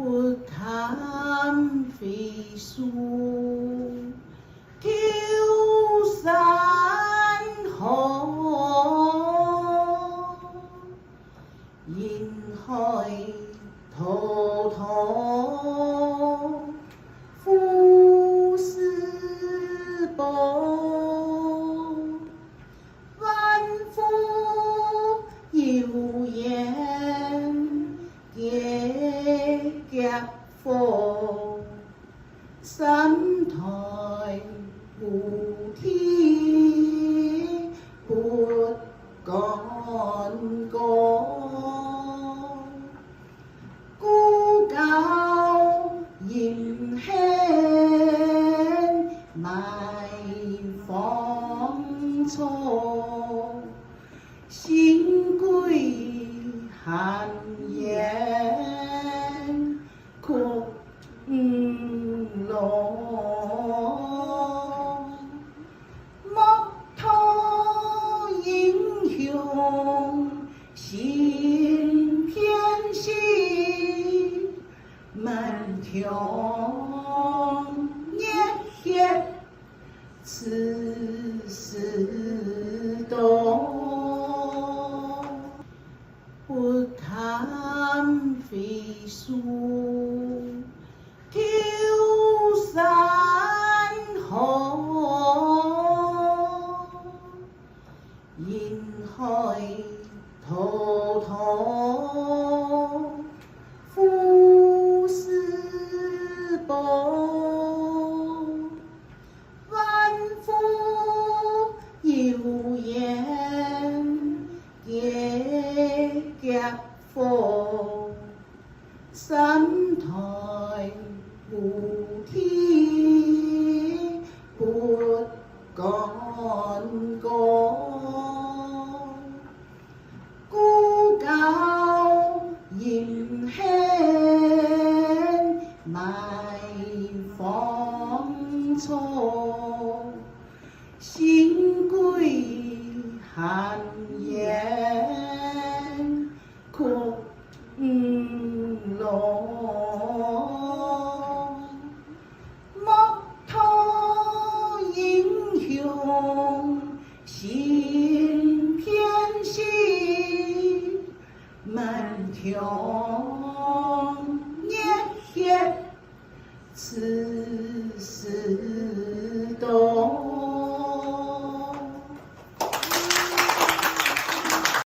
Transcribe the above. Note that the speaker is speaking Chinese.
不堪飞速，九山河，银海滔滔，浮世薄，万夫有言，结甲火，三台无天不干戈，孤高严险埋芳草，新归寒烟曲龙，莫讨英雄心偏心，满腔热血此时多，不堪飞速，九山河，银海滔滔，浮世薄，万夫有言，结甲火，三台无天不干戈，孤高严险埋芳草，新归寒烟曲龙，莫讨英雄心偏心，满腔